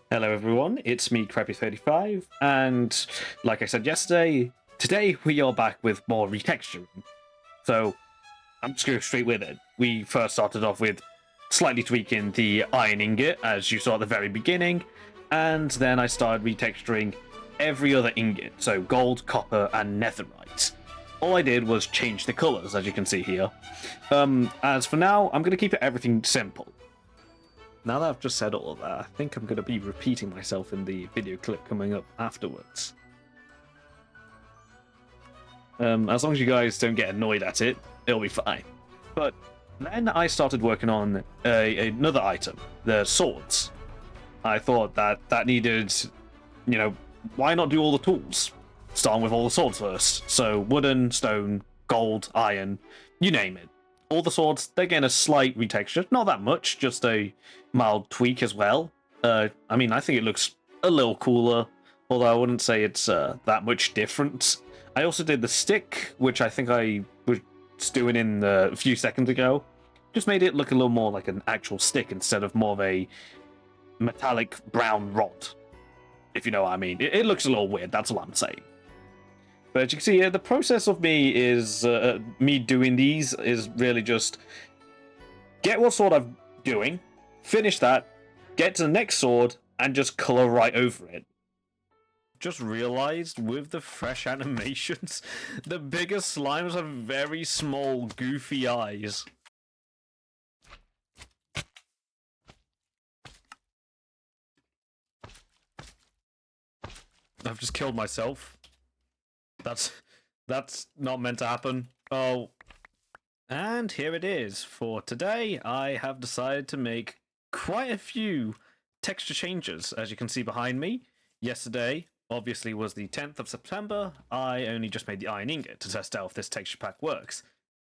Hello everyone, it's me, Crappy35, and like I said yesterday, today we are back with more retexturing. So I'm just going straight with it. We first started off with slightly tweaking the iron ingot, as you saw at the very beginning, and then I started retexturing every other ingot, so gold, copper, and netherite. All I did was change the colors, as you can see here. As for now, I'm going to keep everything simple. Now that I've just said all of that, I think I'm going to be repeating myself in the video clip coming up afterwards. As long as you guys don't get annoyed at it, it'll be fine. But then I started working on another item, the swords. I thought that needed, why not do all the tools? Starting with all the swords first. So wooden, stone, gold, iron, you name it. All the swords, they're getting a slight retexture. Not that much, just a mild tweak as well. I think it looks a little cooler, although I wouldn't say it's that much different. I also did the stick, which I think I was doing in a few seconds ago. Just made it look a little more like an actual stick instead of more of a metallic brown rod, if you know what I mean. It looks a little weird, that's all I'm saying. But as you can see, the process of me doing these is really just get what sword I'm doing, finish that, get to the next sword, and just color right over it. Just realized with the fresh animations, the bigger slimes have very small, goofy eyes. I've just killed myself. That's not meant to happen. Oh. And here it is. For today, I have decided to make quite a few texture changes, as you can see behind me. Yesterday, obviously, was the 10th of September. I only just made the iron ingot to test out if this texture pack works.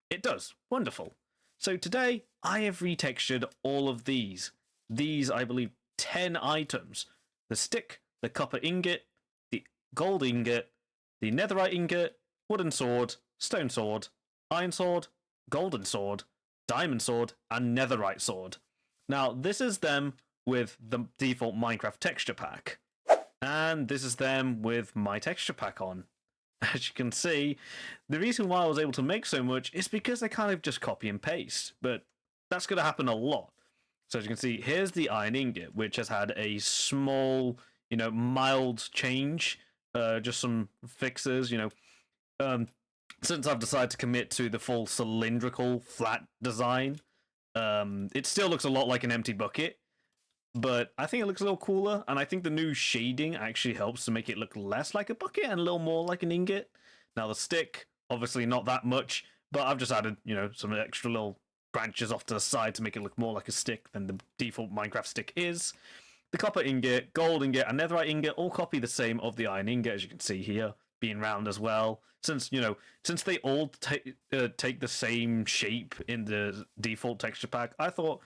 It does. Wonderful. So today, I have retextured all of these. These, I believe, 10 items. The stick, the copper ingot, the gold ingot, the netherite ingot, wooden sword, stone sword, iron sword, golden sword, diamond sword, and netherite sword. Now, this is them with the default Minecraft texture pack. And this is them with my texture pack on. As you can see, the reason why I was able to make so much is because I kind of just copy and paste. But that's going to happen a lot. So as you can see, here's the iron ingot, which has had a small, mild change. Just some fixes, since I've decided to commit to the full cylindrical flat design. It still looks a lot like an empty bucket, but I think it looks a little cooler, and I think the new shading actually helps to make it look less like a bucket and a little more like an ingot. Now the stick, obviously not that much, but I've just added, some extra little branches off to the side to make it look more like a stick than the default Minecraft stick is. The copper ingot, gold ingot, and netherite ingot all copy the same of the iron ingot, as you can see here, being round as well. Since they all take the same shape in the default texture pack, I thought,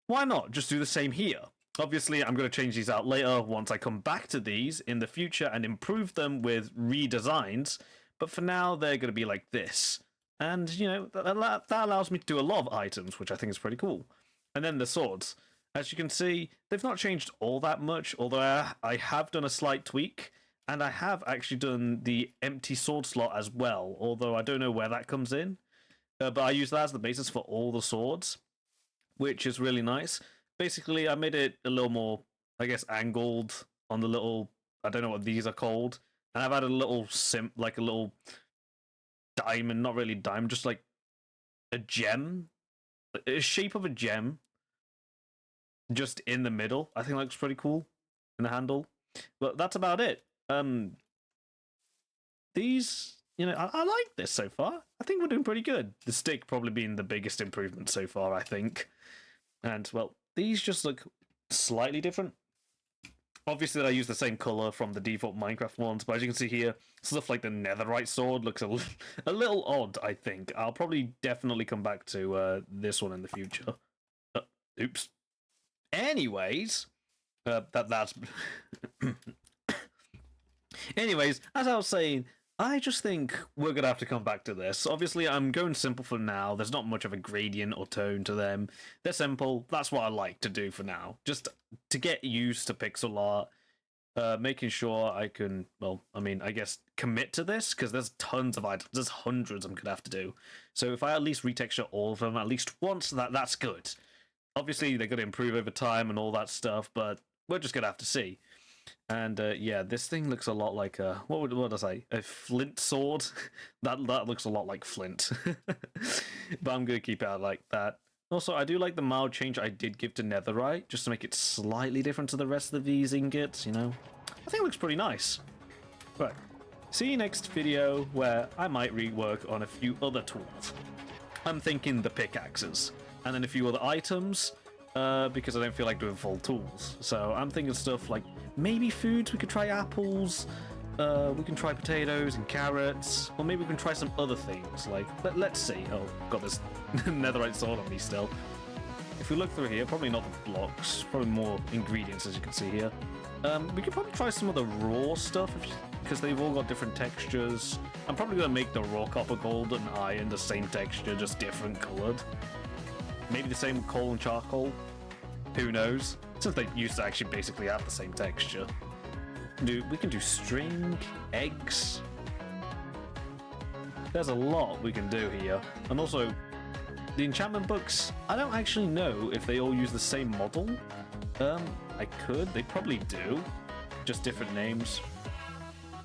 why not just do the same here? Obviously, I'm going to change these out later once I come back to these in the future and improve them with redesigns. But for now, they're going to be like this. And, that allows me to do a lot of items, which I think is pretty cool. And then the swords. As you can see, they've not changed all that much, although I have done a slight tweak. And I have actually done the empty sword slot as well, although I don't know where that comes in. But I use that as the basis for all the swords, which is really nice. Basically, I made it a little more, I guess, angled on the little, I don't know what these are called. And I've added a little like a little diamond, not really diamond, just like a gem, a shape of a gem, just in the middle. I think that looks pretty cool in the handle. But that's about it. These, I like this so far. I think we're doing pretty good. The stick probably being the biggest improvement so far, I think. And, well, these just look slightly different. Obviously, I use the same color from the default Minecraft ones, but as you can see here, stuff like the netherite sword looks a little odd, I think. I'll probably definitely come back to this one in the future. Oops. Anyways, that's... Anyways, as I was saying, I just think we're gonna have to come back to this. Obviously, I'm going simple for now. There's not much of a gradient or tone to them. They're simple. That's what I like to do for now. Just to get used to pixel art, making sure I can, well, I mean, I guess commit to this because there's tons of items. There's hundreds I'm gonna have to do. So if I at least retexture all of them at least once, that's good. Obviously, they're gonna improve over time and all that stuff, but we're just gonna have to see. And yeah, this thing looks a lot like a what I say? A flint sword. that looks a lot like flint. But I'm gonna keep it like that. Also, I do like the mild change I did give to netherite, just to make it slightly different to the rest of these ingots. You know, I think it looks pretty nice. Right. See you next video where I might rework on a few other tools. I'm thinking the pickaxes, and then a few other items. Because I don't feel like doing full tools. So I'm thinking stuff like maybe foods. We could try apples. We can try potatoes and carrots, or maybe we can try some other things. Like let's see. Oh, got this netherite sword on me still. If we look through here, probably not the blocks. Probably more ingredients, as you can see here. We could probably try some of the raw stuff because they've all got different textures. I'm probably gonna make the raw copper, gold, and iron the same texture, just different colored. Maybe the same coal and charcoal. Who knows? Since they used to actually basically have the same texture. We can do string, eggs. There's a lot we can do here. And also, the enchantment books, I don't actually know if they all use the same model. I could. They probably do. Just different names.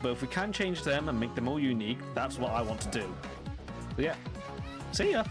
But if we can change them and make them all unique, that's what I want to do. So yeah. See ya!